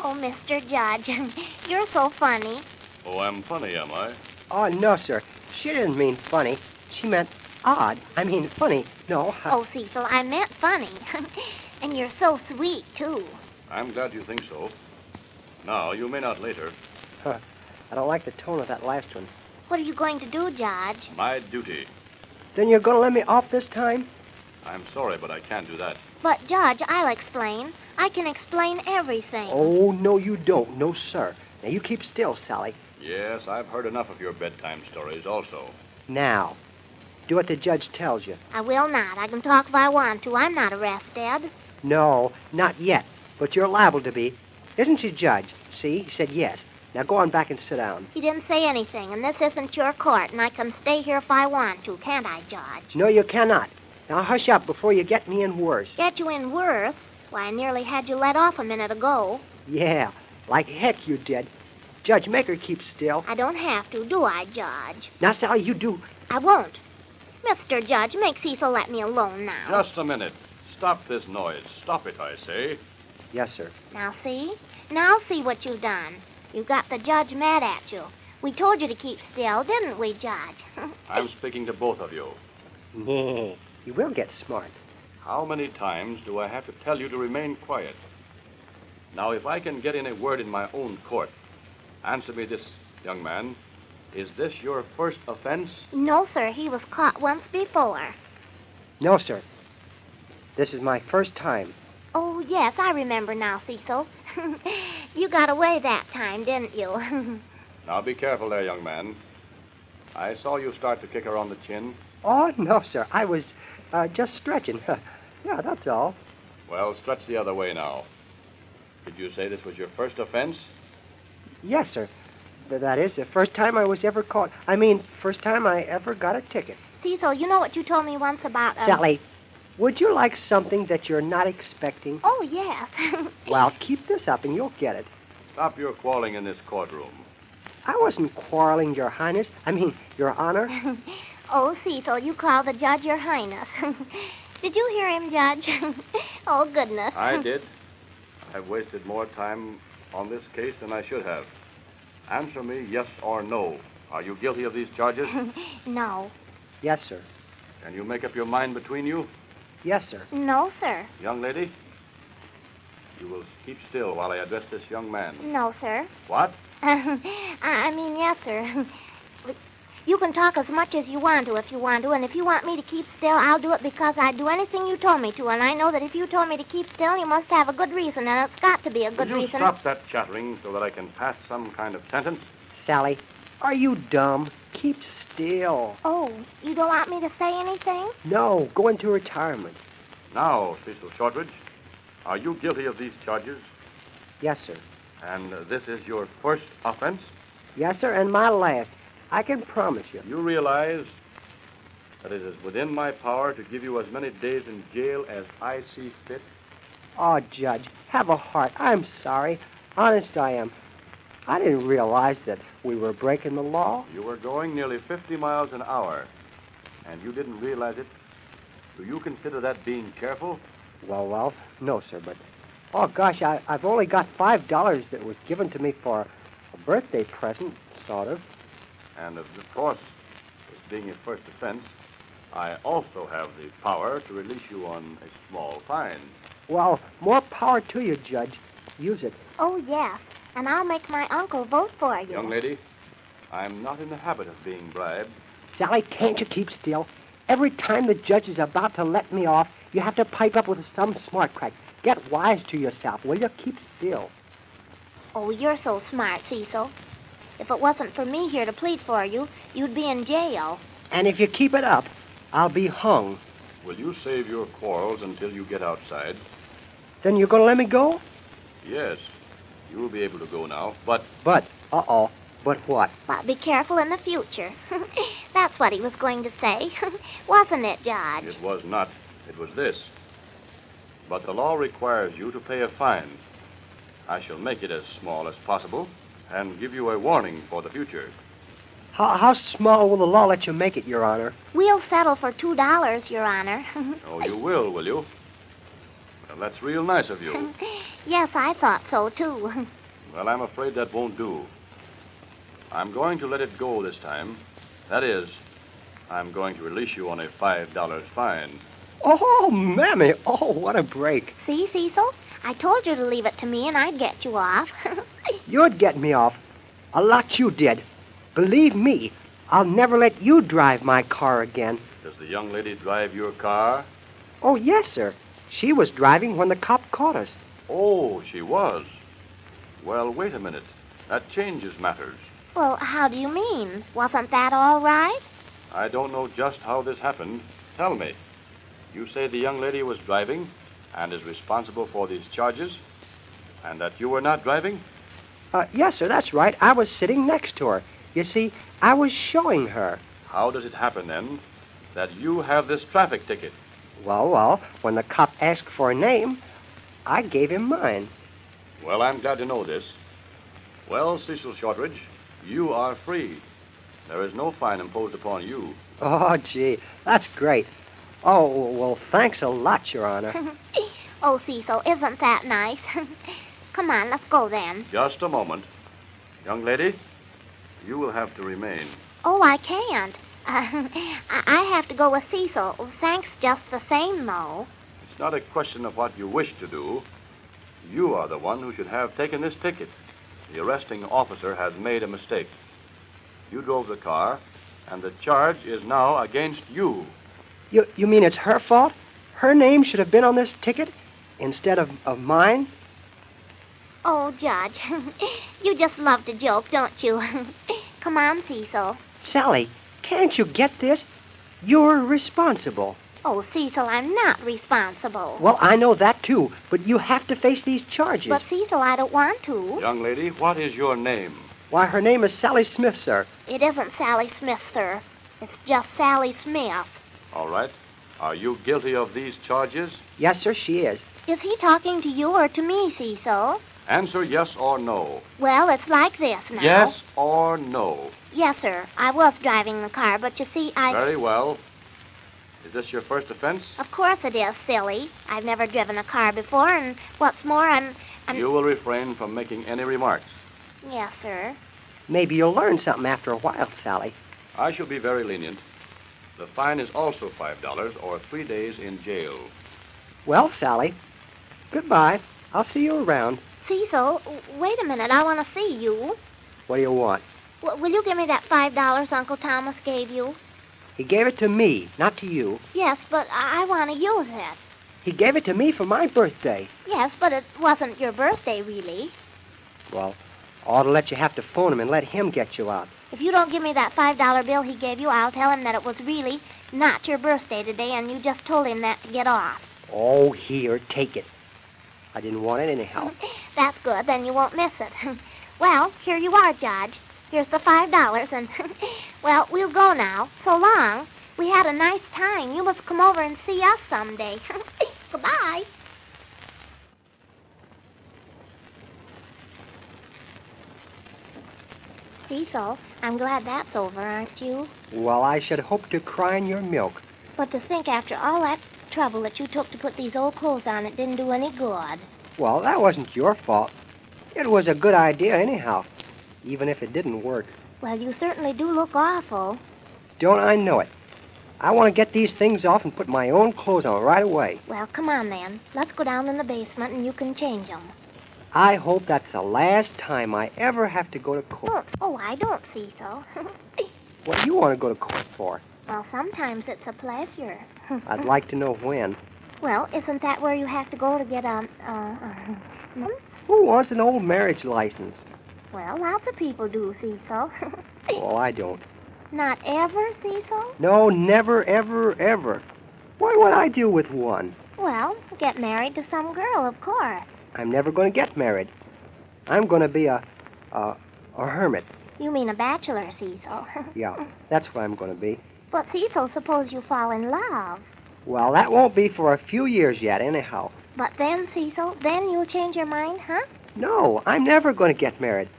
Oh, Mr. Judge, you're so funny. Oh, I'm funny, am I? Oh, no, sir. She didn't mean funny. She meant odd. I mean funny. No. Oh, Cecil, I meant funny. And you're so sweet, too. I'm glad you think so. Now, you may not later. I don't like the tone of that last one. What are you going to do, Judge? My duty. Then you're going to let me off this time? I'm sorry, but I can't do that. But, Judge, I'll explain. I can explain everything. Oh, no, you don't. No, sir. Now, you keep still, Sally. Yes, I've heard enough of your bedtime stories also. Now, do what the judge tells you. I will not. I can talk if I want to. I'm not arrested. No, not yet. But you're liable to be. Isn't she, Judge? See, he said yes. Now go on back and sit down. He didn't say anything, and this isn't your court, and I can stay here if I want to, can't I, Judge? No, you cannot. Now hush up before you get me in worse. Get you in worse? Why, I nearly had you let off a minute ago. Yeah, like heck you did. Judge, make her keep still. I don't have to, do I, Judge? Now, Sally, you do. I won't. Mr. Judge, make Cecil let me alone now. Just a minute. Stop this noise. Stop it, I say. Yes, sir. Now see? Now see what you've done. You got the judge mad at you. We told you to keep still, didn't we, Judge? I'm speaking to both of you. Yeah, you will get smart. How many times do I have to tell you to remain quiet? Now, if I can get in a word in my own court, answer me this, young man. Is this your first offense? No, sir. He was caught once before. No, sir. This is my first time. Oh, yes, I remember now, Cecil. You got away that time, didn't you? Now, be careful there, young man. I saw you start to kick her on the chin. Oh, no, sir. I was just stretching. Yeah, that's all. Well, stretch the other way now. Did you say this was your first offense? Yes, sir. That is the first time I was ever caught. I mean, first time I ever got a ticket. Cecil, you know what you told me once about... Sally, would you like something that you're not expecting? Oh, yes. Well, keep this up and you'll get it. Stop your quarreling in this courtroom. I wasn't quarreling, Your Highness. I mean, Your Honor. Oh, Cecil, you call the judge Your Highness. Did you hear him, Judge? Oh, goodness. I did. I've wasted more time on this case than I should have. Answer me yes or no. Are you guilty of these charges? No. Yes, sir. Can you make up your mind between you? Yes, sir. No, sir. Young lady, you will keep still while I address this young man. No, sir. What? I mean, yes, sir. You can talk as much as you want to if you want to, and if you want me to keep still, I'll do it because I'd do anything you told me to, and I know that if you told me to keep still, you must have a good reason, and it's got to be a good Will you reason. stop that chattering so that I can pass some kind of sentence? Sally, are you dumb? Keep still. Oh, you don't want me to say anything? No, go into retirement. Now, Cecil Shortridge, are you guilty of these charges? Yes, sir. And this is your first offense? Yes, sir, and my last. I can promise you. You realize that it is within my power to give you as many days in jail as I see fit? Oh, Judge, have a heart. I'm sorry. Honest, I am. I didn't realize that we were breaking the law. You were going nearly 50 miles an hour, and you didn't realize it. Do you consider that being careful? Well, no, sir, but... Oh, gosh, I've only got $5 that was given to me for a birthday present, sort of. And, of course, this being a first offense, I also have the power to release you on a small fine. Well, more power to you, Judge. Use it. Oh, yes, and I'll make my uncle vote for you. Young lady, I'm not in the habit of being bribed. Sally, can't you keep still? Every time the judge is about to let me off, you have to pipe up with some smart crack. Get wise to yourself, will you? Keep still. Oh, you're so smart, Cecil. If it wasn't for me here to plead for you, you'd be in jail. And if you keep it up, I'll be hung. Will you save your quarrels until you get outside? Then you're going to let me go? Yes. You will be able to go now, but... But what? Well, be careful in the future. That's what he was going to say. Wasn't it, Judge? It was not. It was this. But the law requires you to pay a fine. I shall make it as small as possible and give you a warning for the future. How small will the law let you make it, Your Honor? We'll settle for $2, Your Honor. Oh, you will you? Well, that's real nice of you. Yes, I thought so, too. Well, I'm afraid that won't do. I'm going to let it go this time. That is, I'm going to release you on a $5 fine. Oh, Mammy. Oh, what a break. See, Cecil? I told you to leave it to me and I'd get you off. You'd get me off. A lot you did. Believe me, I'll never let you drive my car again. Does the young lady drive your car? Oh, yes, sir. She was driving when the cop caught us. Oh, she was. Well, wait a minute. That changes matters. Well, how do you mean? Wasn't that all right? I don't know just how this happened. Tell me. You say the young lady was driving and is responsible for these charges, and that you were not driving? Yes, sir, that's right. I was sitting next to her. You see, I was showing her. How does it happen, then, that you have this traffic ticket? Well, when the cop asked for a name, I gave him mine. Well, I'm glad to know this. Well, Cecil Shortridge, you are free. There is no fine imposed upon you. Oh, gee, that's great. Oh, well, thanks a lot, Your Honor. Oh, Cecil, isn't that nice? Come on, let's go then. Just a moment. Young lady, you will have to remain. Oh, I can't. I have to go with Cecil. Thanks just the same, though. It's not a question of what you wish to do. You are the one who should have taken this ticket. The arresting officer has made a mistake. You drove the car, and the charge is now against you. You mean it's her fault? Her name should have been on this ticket instead of mine? Oh, Judge, you just love to joke, don't you? Come on, Cecil. Sally, can't you get this? You're responsible. Oh, Cecil, I'm not responsible. Well, I know that, too, but you have to face these charges. But, Cecil, I don't want to. Young lady, what is your name? Why, her name is Sally Smith, sir. It isn't Sally Smith, sir. It's just Sally Smith. All right. Are you guilty of these charges? Yes, sir, she is. Is he talking to you or to me, Cecil? Answer yes or no. Well, it's like this now. Yes or no. Yes, sir. I was driving the car, but you see, Very well. Is this your first offense? Of course it is, silly. I've never driven a car before, and what's more, I'm... You will refrain from making any remarks. Yes, sir. Maybe you'll learn something after a while, Sally. I shall be very lenient. The fine is also $5 or 3 days in jail. Well, Sally, goodbye. I'll see you around. Cecil, wait a minute. I want to see you. What do you want? Will you give me that $5 Uncle Thomas gave you? He gave it to me, not to you. Yes, but I want to use it. He gave it to me for my birthday. Yes, but it wasn't your birthday, really. Well, I ought to let you have to phone him and let him get you out. If you don't give me that $5 bill he gave you, I'll tell him that it was really not your birthday today, and you just told him that to get off. Oh, here, take it. I didn't want it anyhow. That's good, then you won't miss it. Well, here you are, Judge. Here's the $5, and, well, we'll go now. So long. We had a nice time. You must come over and see us someday. Goodbye. Cecil, I'm glad that's over, aren't you? Well, I should hope to cry in your milk. But to think after all that trouble that you took to put these old clothes on, it didn't do any good. Well, that wasn't your fault. It was a good idea anyhow, even if it didn't work. Well, you certainly do look awful. Don't I know it? I want to get these things off and put my own clothes on right away. Well, come on then. Let's go down in the basement and you can change them. I hope that's the last time I ever have to go to court. Oh, I don't, Cecil. What do you want to go to court for? Well, sometimes it's a pleasure. I'd like to know when. Well, isn't that where you have to go to get Who wants an old marriage license? Well, lots of people do, Cecil. Well, I don't. Not ever, Cecil? No, never, ever, ever. What would I do with one? Well, get married to some girl, of course. I'm never going to get married. I'm going to be a hermit. You mean a bachelor, Cecil? Yeah, that's what I'm going to be. But, Cecil, suppose you fall in love. Well, that won't be for a few years yet, anyhow. But then, Cecil, then you'll change your mind, huh? No, I'm never going to get married.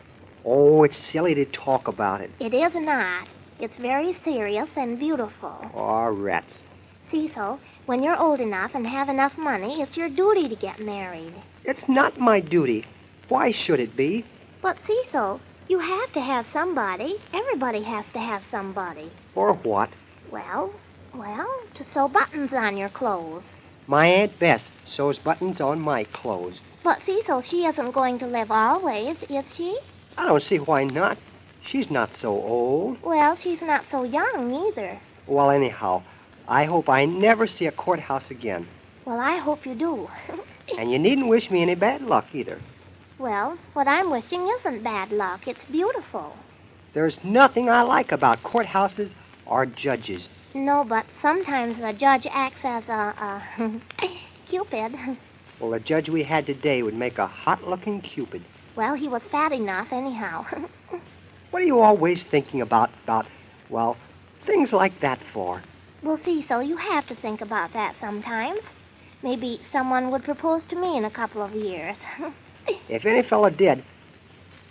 Oh, it's silly to talk about it. It is not. It's very serious and beautiful. Oh, rats. Cecil, When you're old enough and have enough money, it's your duty to get married. It's not my duty. Why should it be? But, Cecil, you have to have somebody. Everybody has to have somebody. For what? Well, to sew buttons on your clothes. My Aunt Bess sews buttons on my clothes. But, Cecil, she isn't going to live always, is she? I don't see why not. She's not so old. Well, she's not so young either. Well, anyhow, I hope I never see a courthouse again. Well, I hope you do. And you needn't wish me any bad luck either. Well, what I'm wishing isn't bad luck. It's beautiful. There's nothing I like about courthouses or judges. No, but sometimes the judge acts as a Cupid. Well, the judge we had today would make a hot-looking Cupid. Well, he was fat enough anyhow. What are you always thinking about, well, things like that for? Well, Cecil, you have to think about that sometimes. Maybe someone would propose to me in a couple of years. If any fella did,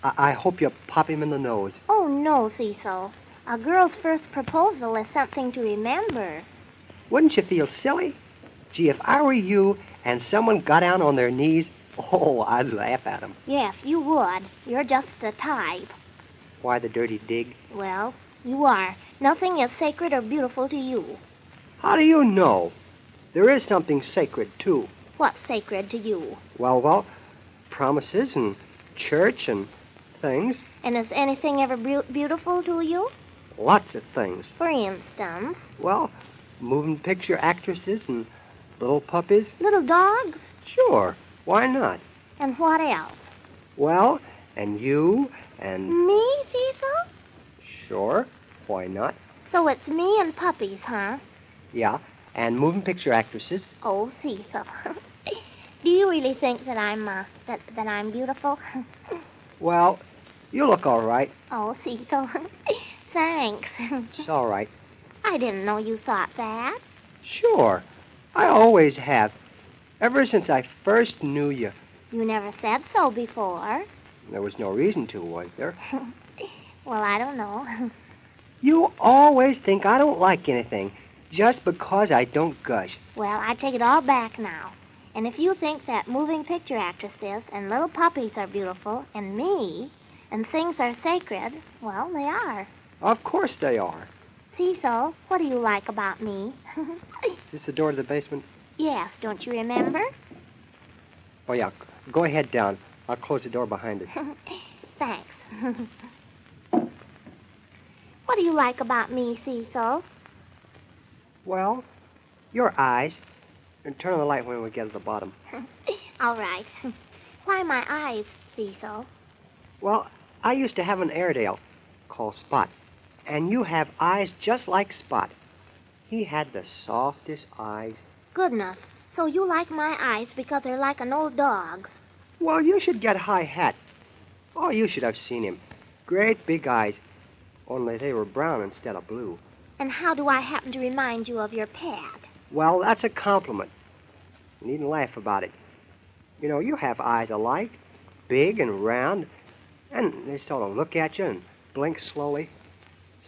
I hope you pop him in the nose. Oh, no, Cecil. A girl's first proposal is something to remember. Wouldn't you feel silly? Gee, if I were you and someone got down on their knees, oh, I'd laugh at them. Yes, you would. You're just the type. Why the dirty dig? Well, you are. Nothing is sacred or beautiful to you. How do you know? There is something sacred, too. What's sacred to you? Well, promises and church and things. And is anything ever beautiful to you? Lots of things. For instance? Well, moving picture actresses and little puppies. Little dogs? Sure. Why not? And what else? Well, and you and... Me, Cecil? Sure. Why not? So it's me and puppies, huh? Yeah, and moving picture actresses. Oh, Cecil. Do you really think that I'm beautiful? Well, you look all right. Oh, Cecil. Thanks. It's all right. I didn't know you thought that. Sure. I always have. Ever since I first knew you. You never said so before. There was no reason to, was there? Well, I don't know. You always think I don't like anything just because I don't gush. Well, I take it all back now. And if you think that moving picture actresses and little puppies are beautiful, and me, and things are sacred, well, they are. Of course they are. Cecil, what do you like about me? Is this the door to the basement? Yes, don't you remember? Oh, yeah. Go ahead down. I'll close the door behind us. Thanks. What do you like about me, Cecil? Well, your eyes. And turn on the light when we get to the bottom. All right. Why my eyes, Cecil? Well, I used to have an Airedale called Spot. And you have eyes just like Spot. He had the softest eyes. Goodness. So you like my eyes because they're like an old dog's. Well, you should get High Hat. Oh, you should have seen him. Great big eyes. Only they were brown instead of blue. And how do I happen to remind you of your pet? Well, that's a compliment. You needn't laugh about it. You know, you have eyes alike, big and round, and they sort of look at you and blink slowly.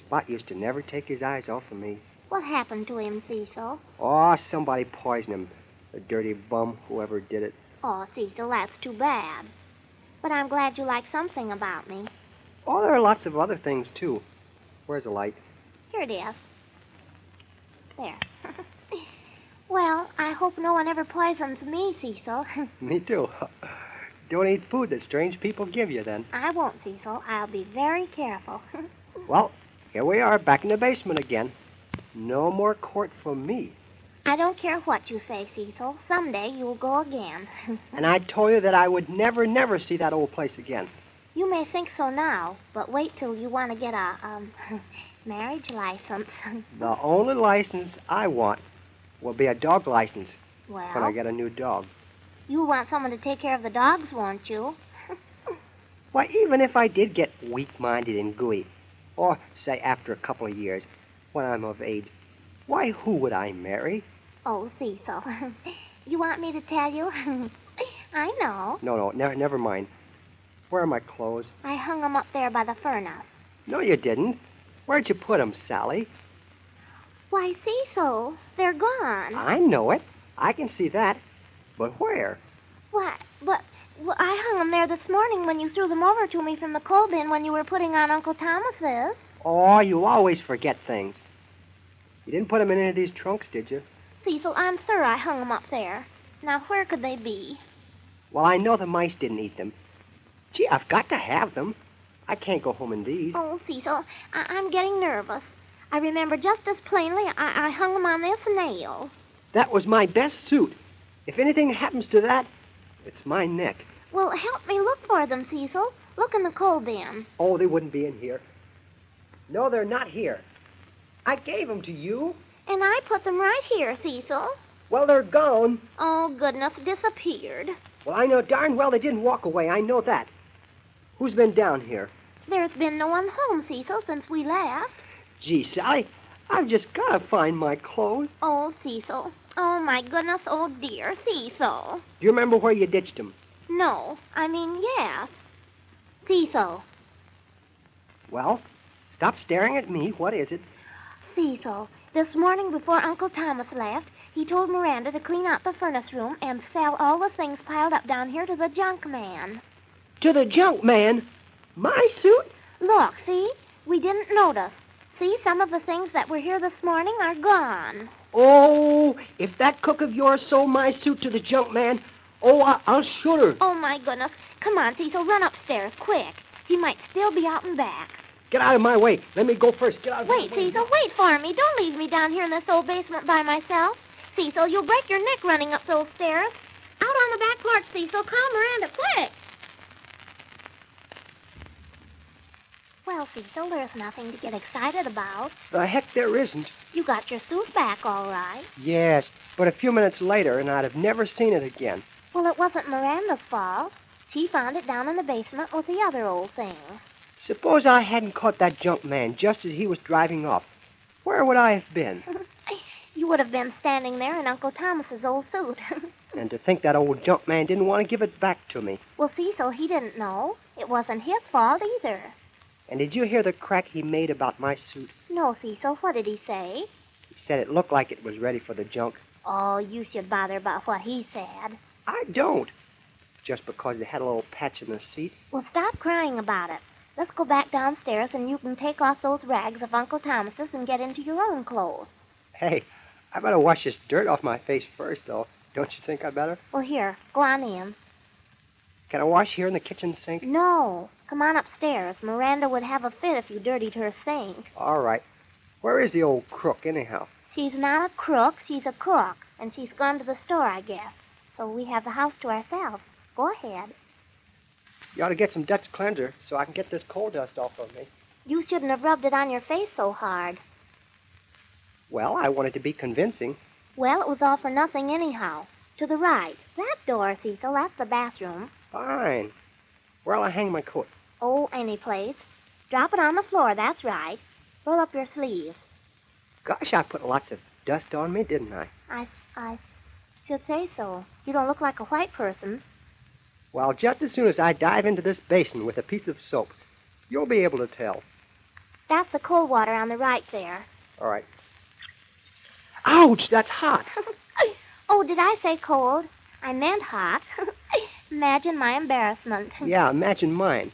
Spot used to never take his eyes off of me. What happened to him, Cecil? Oh, somebody poisoned him. The dirty bum, whoever did it. Oh, Cecil, that's too bad. But I'm glad you like something about me. Oh, there are lots of other things, too. Where's the light? Here it is. There. Well, I hope no one ever poisons me, Cecil. Me, too. Don't eat food that strange people give you, then. I won't, Cecil. I'll be very careful. Well, here we are, back in the basement again. No more court for me. I don't care what you say, Cecil. Someday you'll go again. And I told you that I would never, never see that old place again. You may think so now, but wait till you want to get a, marriage license. The only license I want will be a dog license Well, when I get a new dog. you'll want someone to take care of the dogs, won't you? Why, even if I did get weak-minded and gooey, or, say, after a couple of years, when I'm of age, why, who would I marry? Oh, Cecil. You want me to tell you? I know. No, never mind. Where are my clothes? I hung 'em up there by the furnace. No, you didn't. Where'd you put 'em, Sally? Why, Cecil, they're gone. I know it. I can see that. But where? What? But I hung them there this morning when you threw them over to me from the coal bin when you were putting on Uncle Thomas's. Oh, you always forget things. You didn't put them in any of these trunks, did you? Cecil, I'm sure I hung them up there. Now, where could they be? Well, I know the mice didn't eat them. Gee, I've got to have them. I can't go home in these. Oh, Cecil, I'm getting nervous. I remember just as plainly I hung them on this nail. That was my best suit. If anything happens to that, it's my neck. Well, help me look for them, Cecil. Look in the coal bin. Oh, they wouldn't be in here. No, they're not here. I gave them to you. And I put them right here, Cecil. Well, they're gone. Oh, goodness, disappeared. Well, I know darn well they didn't walk away. I know that. Who's been down here? There's been no one home, Cecil, since we left. Gee, Sally, I've just got to find my clothes. Oh, Cecil. Oh, my goodness, oh, dear, Cecil. Do you remember where you ditched them? No, I mean, yes. Cecil. Well, stop staring at me. What is it? Cecil, this morning before Uncle Thomas left, he told Miranda to clean out the furnace room and sell all the things piled up down here to the junk man. To the junk man? My suit? Look, see? We didn't notice. See, some of the things that were here this morning are gone. Oh, if that cook of yours sold my suit to the junk man, I'll shoot her. Oh, my goodness. Come on, Cecil, run upstairs, quick. He might still be out and back. Get out of my way. Let me go first. Get out of my way. Wait, Cecil, wait for me. Don't leave me down here in this old basement by myself. Cecil, you'll break your neck running up those stairs. Out on the back porch, Cecil. Call Miranda, quick. Well, Cecil, there's nothing to get excited about. The heck there isn't. You got your suit back, all right. Yes, but a few minutes later, and I'd have never seen it again. Well, it wasn't Miranda's fault. She found it down in the basement with the other old things. Suppose I hadn't caught that junk man just as he was driving off. Where would I have been? You would have been standing there in Uncle Thomas's old suit. And to think that old junk man didn't want to give it back to me. Well, Cecil, he didn't know. It wasn't his fault either. And did you hear the crack he made about my suit? No, Cecil. What did he say? He said it looked like it was ready for the junk. Oh, you should bother about what he said. I don't. Just because it had a little patch in the seat. Well, stop crying about it. Let's go back downstairs and you can take off those rags of Uncle Thomas's and get into your own clothes. Hey, I better wash this dirt off my face first, though. Don't you think I better? Well, here, go on in. Can I wash here in the kitchen sink? No. Come on upstairs. Miranda would have a fit if you dirtied her sink. All right. Where is the old crook, anyhow? She's not a crook. She's a cook. And she's gone to the store, I guess. So we have the house to ourselves. Go ahead. You ought to get some Dutch cleanser so I can get this coal dust off of me. You shouldn't have rubbed it on your face so hard. Well, I wanted to be convincing. Well, it was all for nothing anyhow. To the right. That door, Cecil, that's the bathroom. Fine. Where'll I hang my coat? Oh, any place. Drop it on the floor, that's right. Roll up your sleeves. Gosh, I put lots of dust on me, didn't I? I should say so. You don't look like a white person. Well, just as soon as I dive into this basin with a piece of soap, you'll be able to tell. That's the cold water on the right there. All right. Ouch, that's hot. Oh, did I say cold? I meant hot. Imagine my embarrassment. Yeah, imagine mine.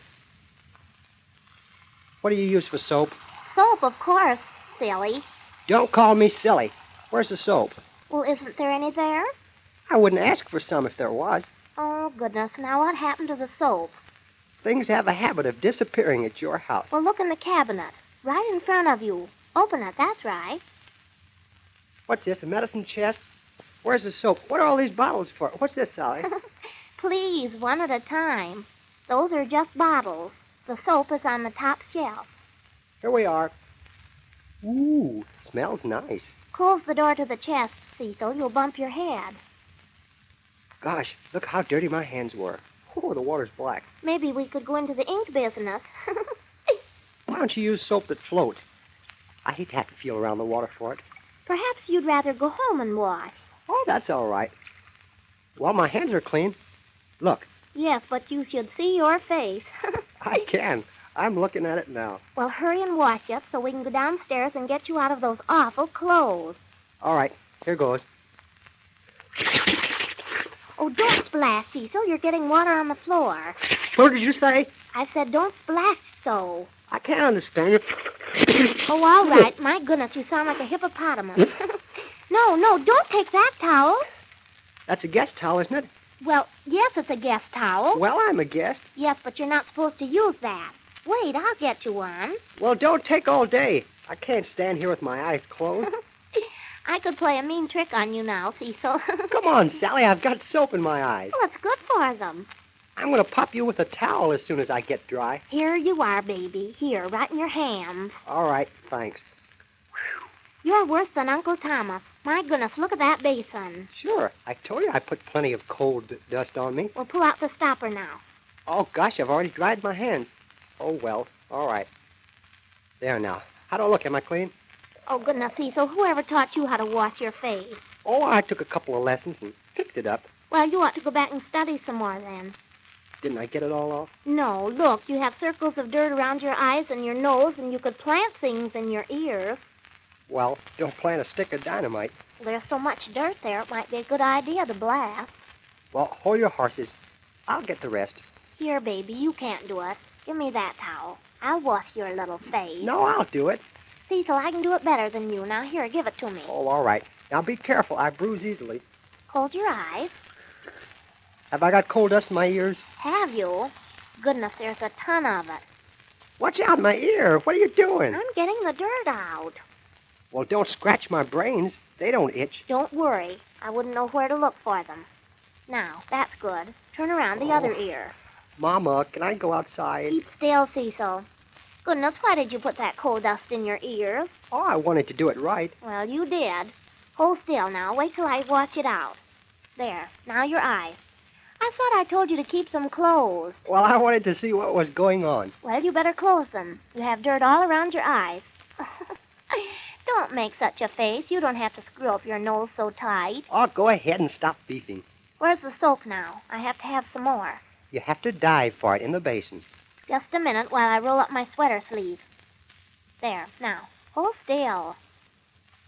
What do you use for soap? Soap, of course, silly. Don't call me silly. Where's the soap? Well, isn't there any there? I wouldn't ask for some if there was. Oh, goodness. Now what happened to the soap? Things have a habit of disappearing at your house. Well, look in the cabinet. Right in front of you. Open it, that's right. What's this, a medicine chest? Where's the soap? What are all these bottles for? What's this, Sally? Please, one at a time. Those are just bottles. The soap is on the top shelf. Here we are. Ooh, smells nice. Close the door to the chest, Cecil. You'll bump your head. Gosh, look how dirty my hands were. Oh, the water's black. Maybe we could go into the ink business. Why don't you use soap that floats? I hate to have to feel around the water for it. Perhaps you'd rather go home and wash. Oh, that's all right. Well, my hands are clean. Look. Yes, but you should see your face. I can. I'm looking at it now. Well, hurry and wash up so we can go downstairs and get you out of those awful clothes. All right, here goes. Oh, don't splash, Cecil. You're getting water on the floor. What did you say? I said don't splash so. I can't understand you. Oh, all right. My goodness, you sound like a hippopotamus. No, don't take that towel. That's a guest towel, isn't it? Well, yes, it's a guest towel. Well, I'm a guest. Yes, but you're not supposed to use that. Wait, I'll get you one. Well, don't take all day. I can't stand here with my eyes closed. I could play a mean trick on you now, Cecil. Come on, Sally. I've got soap in my eyes. Well, it's good for them. I'm going to pop you with a towel as soon as I get dry. Here you are, baby. Here, right in your hands. All right, thanks. You're worse than Uncle Thomas. My goodness, look at that basin. Sure. I told you I put plenty of coal dust on me. We'll pull out the stopper now. Oh, gosh, I've already dried my hands. Oh, well, all right. There now. How do I look? Am I clean? Oh, goodness, Cecil, whoever taught you how to wash your face? Oh, I took a couple of lessons and picked it up. Well, you ought to go back and study some more then. Didn't I get it all off? No, look, you have circles of dirt around your eyes and your nose, and you could plant things in your ears. Well, don't plant a stick of dynamite. There's so much dirt there, it might be a good idea to blast. Well, hold your horses. I'll get the rest. Here, baby, you can't do it. Give me that towel. I'll wash your little face. No, I'll do it. Cecil, I can do it better than you. Now, here, give it to me. Oh, all right. Now, be careful. I bruise easily. Close your eyes. Have I got coal dust in my ears? Have you? Goodness, there's a ton of it. Watch out, my ear. What are you doing? I'm getting the dirt out. Well, don't scratch my brains. They don't itch. Don't worry. I wouldn't know where to look for them. Now, that's good. Turn around the other ear. Mama, can I go outside? Keep still, Cecil. Goodness, why did you put that coal dust in your ears? Oh, I wanted to do it right. Well, you did. Hold still now. Wait till I wash it out. There. Now your eyes. I thought I told you to keep them closed. Well, I wanted to see what was going on. Well, you better close them. You have dirt all around your eyes. Don't make such a face. You don't have to screw up your nose so tight. Oh, go ahead and stop beefing. Where's the soap now? I have to have some more. You have to dive for it in the basin. Just a minute while I roll up my sweater sleeve. There. Now, hold still.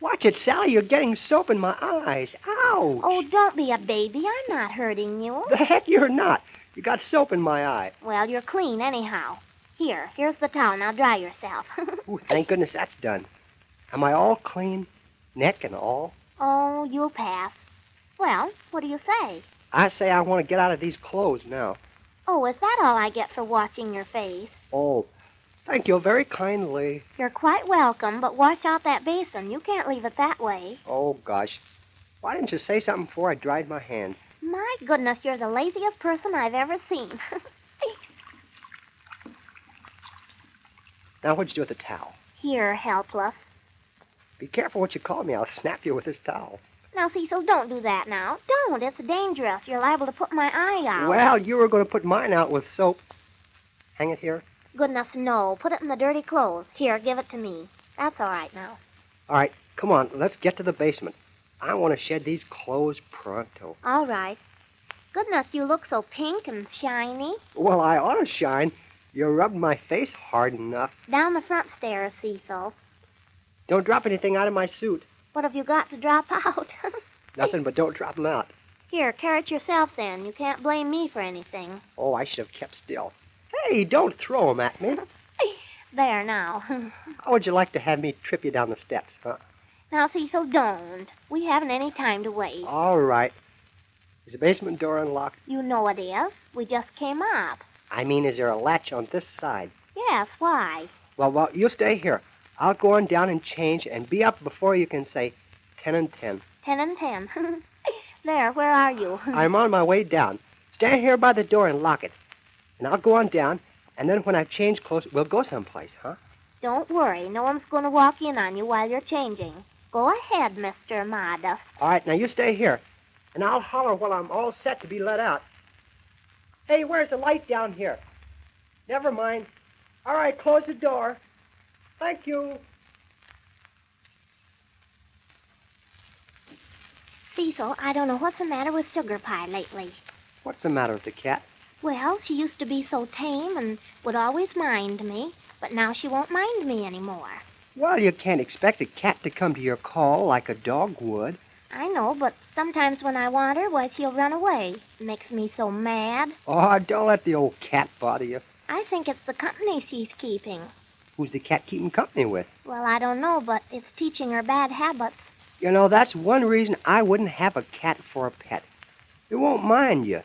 Watch it, Sally. You're getting soap in my eyes. Ouch. Oh, don't be a baby. I'm not hurting you. The heck you're not. You got soap in my eye. Well, you're clean anyhow. Here's the towel. Now dry yourself. Ooh, thank goodness that's done. Am I all clean? Neck and all? Oh, you'll pass. Well, what do you say? I say I want to get out of these clothes now. Oh, is that all I get for washing your face? Oh, thank you very kindly. You're quite welcome, but wash out that basin. You can't leave it that way. Oh, gosh. Why didn't you say something before I dried my hands? My goodness, you're the laziest person I've ever seen. Now, what'd you do with the towel? Here, helpless. Be careful what you call me. I'll snap you with this towel. Now, Cecil, don't do that now. Don't. It's dangerous. You're liable to put my eye out. Well, you were going to put mine out with soap. Hang it here. Goodness, no. Put it in the dirty clothes. Here, give it to me. That's all right now. All right, come on. Let's get to the basement. I want to shed these clothes pronto. All right. Goodness, you look so pink and shiny. Well, I ought to shine. You rubbed my face hard enough. Down the front stairs, Cecil. Don't drop anything out of my suit. What have you got to drop out? Nothing, but don't drop them out. Here, carry it yourself then. You can't blame me for anything. Oh, I should have kept still. Hey, don't throw them at me. There, now. How would you like to have me trip you down the steps, huh? Now, Cecil, don't. We haven't any time to wait. All right. Is the basement door unlocked? You know it is. We just came up. I mean, is there a latch on this side? Yes, why? Well, you stay here. I'll go on down and change and be up before you can say 10 and 10. 10 and 10. There, where are you? I'm on my way down. Stand here by the door and lock it. And I'll go on down, and then when I've changed clothes, we'll go someplace, huh? Don't worry. No one's going to walk in on you while you're changing. Go ahead, Mr. Modest. All right, now you stay here. And I'll holler while I'm all set to be let out. Hey, where's the light down here? Never mind. All right, close the door. Thank you. Cecil, I don't know what's the matter with Sugarpie lately. What's the matter with the cat? Well, she used to be so tame and would always mind me, but now she won't mind me anymore. Well, you can't expect a cat to come to your call like a dog would. I know, but sometimes when I want her, why, she'll run away. It makes me so mad. Oh, don't let the old cat bother you. I think it's the company she's keeping. Who's the cat keeping company with? Well, I don't know, but it's teaching her bad habits. You know, that's one reason I wouldn't have a cat for a pet. It won't mind you.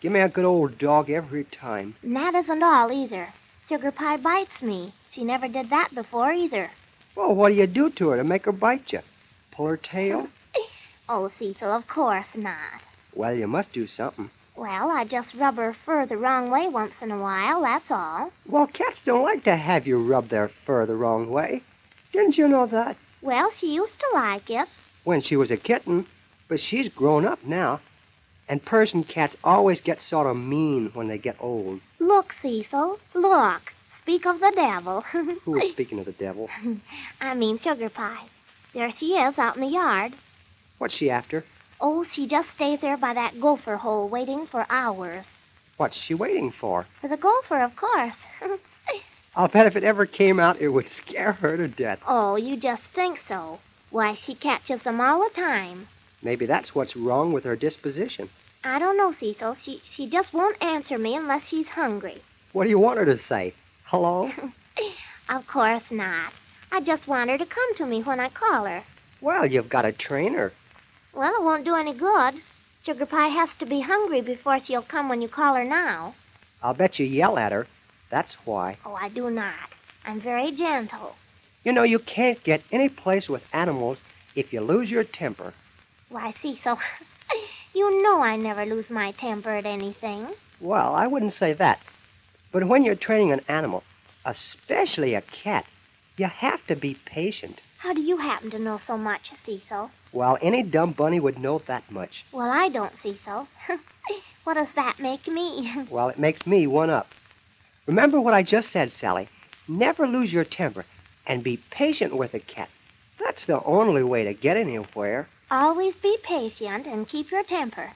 Give me a good old dog every time. And that isn't all, either. Sugarpie bites me. She never did that before, either. Well, what do you do to her to make her bite you? Pull her tail? Oh, Cecil, of course not. Well, you must do something. Well, I just rub her fur the wrong way once in a while, that's all. Well, cats don't like to have you rub their fur the wrong way. Didn't you know that? Well, she used to like it. When she was a kitten, but she's grown up now. And person cats always get sort of mean when they get old. Look, Cecil, look. Speak of the devil. Who is speaking of the devil? I mean Sugarpie. There she is out in the yard. What's she after? Oh, she just stays there by that gopher hole waiting for hours. What's she waiting for? For the gopher, of course. I'll bet if it ever came out, it would scare her to death. Oh, you just think so. Why, she catches them all the time. Maybe that's what's wrong with her disposition. I don't know, Cecil. She just won't answer me unless she's hungry. What do you want her to say? Hello? Of course not. I just want her to come to me when I call her. Well, you've got to train her. Well, it won't do any good. Sugarpie has to be hungry before she'll come when you call her now. I'll bet you yell at her. That's why. Oh, I do not. I'm very gentle. You know, you can't get any place with animals if you lose your temper. Why, Cecil, you know I never lose my temper at anything. Well, I wouldn't say that. But when you're training an animal, especially a cat, you have to be patient. How do you happen to know so much, Cecil? Well, any dumb bunny would know that much. Well, I don't, Cecil. What does that make me? Well, it makes me one up. Remember what I just said, Sally. Never lose your temper and be patient with a cat. That's the only way to get anywhere. Always be patient and keep your temper.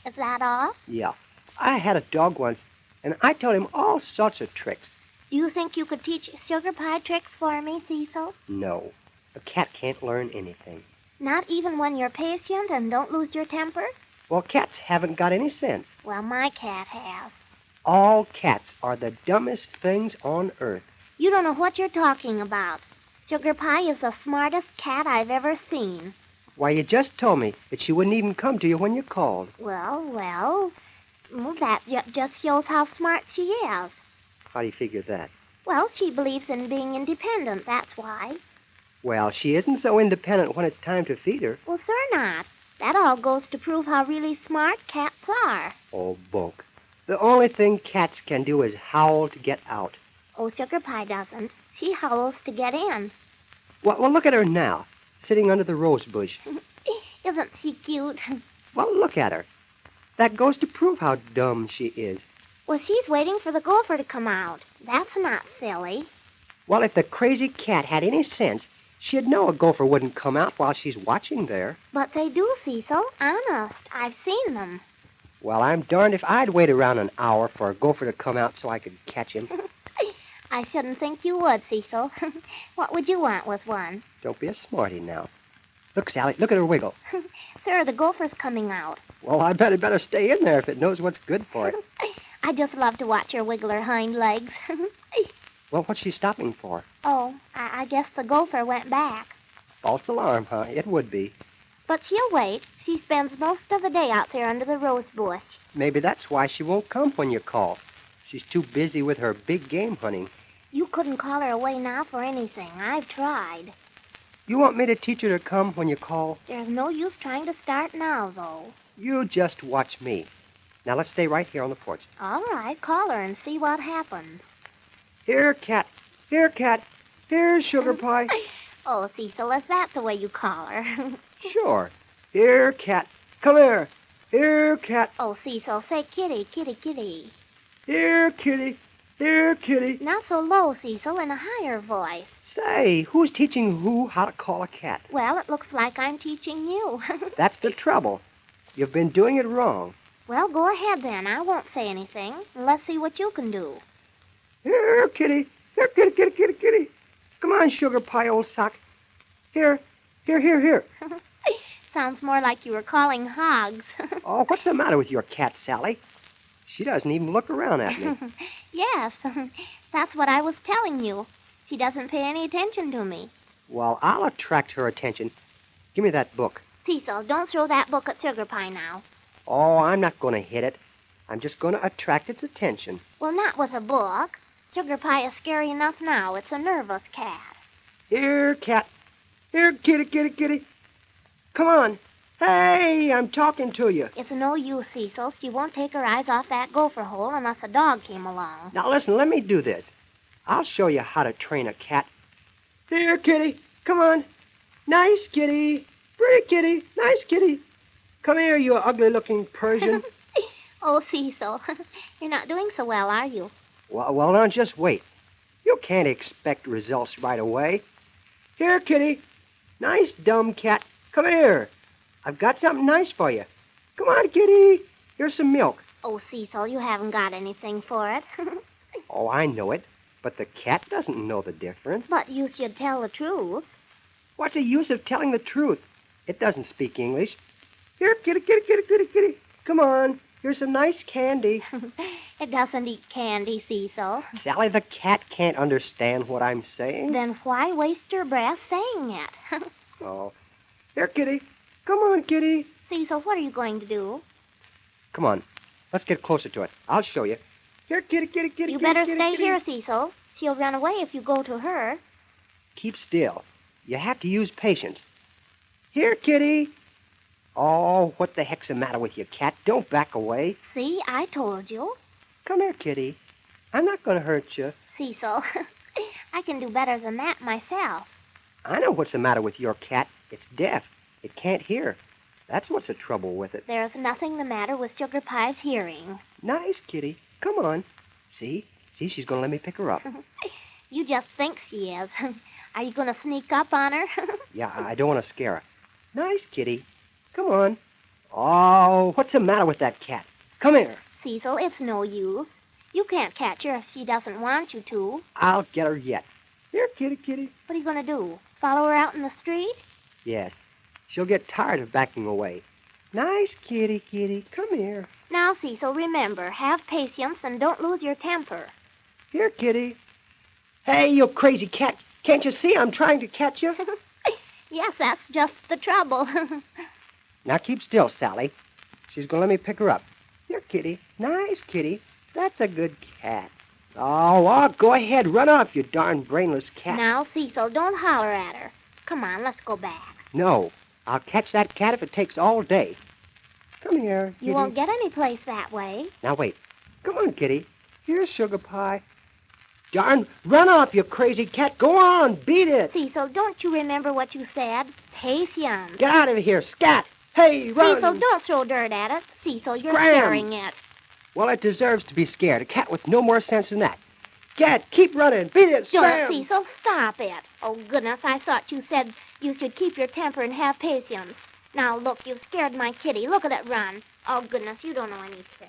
Is that all? Yeah. I had a dog once, and I taught him all sorts of tricks. Do you think you could teach Sugarpie tricks for me, Cecil? No. A cat can't learn anything. Not even when you're patient and don't lose your temper? Well, cats haven't got any sense. Well, my cat has. All cats are the dumbest things on earth. You don't know what you're talking about. Sugarpie is the smartest cat I've ever seen. Why, you just told me that she wouldn't even come to you when you called. Well, that just shows how smart she is. How do you figure that? Well, she believes in being independent, that's why. Well, she isn't so independent when it's time to feed her. Well, sir, not. That all goes to prove how really smart cats are. Oh, Boke. The only thing cats can do is howl to get out. Oh, Sugarpie doesn't. She howls to get in. Well, look at her now, sitting under the rose bush. Isn't she cute? Well, look at her. That goes to prove how dumb she is. Well, she's waiting for the gopher to come out. That's not silly. Well, if the crazy cat had any sense, she'd know a gopher wouldn't come out while she's watching there. But they do, Cecil. Honest. I've seen them. Well, I'm darned if I'd wait around an hour for a gopher to come out so I could catch him. I shouldn't think you would, Cecil. What would you want with one? Don't be a smarty now. Look, Sally, look at her wiggle. Sir, the gopher's coming out. Well, I bet it better stay in there if it knows what's good for it. I just love to watch her wiggle her hind legs. Well, what's she stopping for? Oh, I guess the gopher went back. False alarm, huh? It would be. But she'll wait. She spends most of the day out there under the rose bush. Maybe that's why she won't come when you call. She's too busy with her big game hunting. You couldn't call her away now for anything. I've tried. You want me to teach her to come when you call? There's no use trying to start now, though. You just watch me. Now, let's stay right here on the porch. All right, call her and see what happens. Here, cat. Here, cat. Here's Sugarpie. Oh, Cecil, is that the way you call her? Sure. Here, cat. Come here. Here, cat. Oh, Cecil, say kitty, kitty, kitty. Here, kitty. Here, kitty. Not so low, Cecil, in a higher voice. Say, who's teaching who how to call a cat? Well, it looks like I'm teaching you. That's the trouble. You've been doing it wrong. Well, go ahead then. I won't say anything. And let's see what you can do. Here, kitty. Here, kitty, kitty, kitty, kitty. Come on, Sugarpie, old sock. Here. Sounds more like you were calling hogs. Oh, what's the matter with your cat, Sally? She doesn't even look around at me. Yes, that's what I was telling you. She doesn't pay any attention to me. Well, I'll attract her attention. Give me that book. Cecil, don't throw that book at Sugarpie now. Oh, I'm not going to hit it. I'm just going to attract its attention. Well, not with a book. Sugarpie is scary enough now. It's a nervous cat. Here, cat. Here, kitty, kitty, kitty. Come on. Hey, I'm talking to you. It's no use, Cecil. She won't take her eyes off that gopher hole unless a dog came along. Now, listen, let me do this. I'll show you how to train a cat. Here, kitty. Come on. Nice kitty. Pretty kitty. Nice kitty. Come here, you ugly-looking Persian. Oh, Cecil, you're not doing so well, are you? Well, now, just wait. You can't expect results right away. Here, kitty. Nice, dumb cat. Come here. I've got something nice for you. Come on, kitty. Here's some milk. Oh, Cecil, you haven't got anything for it. Oh, I know it. But the cat doesn't know the difference. But you should tell the truth. What's the use of telling the truth? It doesn't speak English. Here, kitty, kitty, kitty, kitty, kitty. Come on. Here's some nice candy. It doesn't eat candy, Cecil. Sally, the cat can't understand what I'm saying. Then why waste your breath saying it? Oh. Here, kitty. Come on, kitty. Cecil, what are you going to do? Come on. Let's get closer to it. I'll show you. Here, kitty, kitty, kitty, You kitty, better kitty, stay kitty. here, Cecil. She'll run away if you go to her. Keep still. You have to use patience. Here, kitty. Oh, what the heck's the matter with you, cat? Don't back away. See, I told you. Come here, kitty. I'm not going to hurt you. Cecil, I can do better than that myself. I know what's the matter with your cat. It's deaf. It can't hear. That's what's the trouble with it. There's nothing the matter with Sugarpie's hearing. Nice, kitty. Come on. See, she's going to let me pick her up. You just think she is. Are you going to sneak up on her? Yeah, I don't want to scare her. Nice, kitty. Come on. Oh, what's the matter with that cat? Come here. Cecil, it's no use. You can't catch her if she doesn't want you to. I'll get her yet. Here, kitty, kitty. What are you going to do? Follow her out in the street? Yes. She'll get tired of backing away. Nice, kitty, kitty. Come here. Now, Cecil, remember, have patience and don't lose your temper. Here, kitty. Hey, you crazy cat. Can't you see I'm trying to catch you? Yes, that's just the trouble. Now keep still, Sally. She's going to let me pick her up. Here, kitty. Nice, kitty. That's a good cat. Oh, go ahead. Run off, you darn brainless cat. Now, Cecil, don't holler at her. Come on, let's go back. No. I'll catch that cat if it takes all day. Come here, kitty. You won't get any place that way. Now, wait. Come on, kitty. Here's Sugarpie. Darn, run off, you crazy cat. Go on, beat it. Cecil, don't you remember what you said? Patience. Get out of here, scat. Hey, run. Cecil, don't throw dirt at it. Cecil, you're Scram. scaring it. Well, it deserves to be scared. A cat with no more sense than that. Cat, keep running. Beat it, Don't, scram. Cecil, stop it. Oh, goodness, I thought you said you should keep your temper and have patience. Now, look, you've scared my kitty. Look at it run. Oh, goodness, you don't know any sense.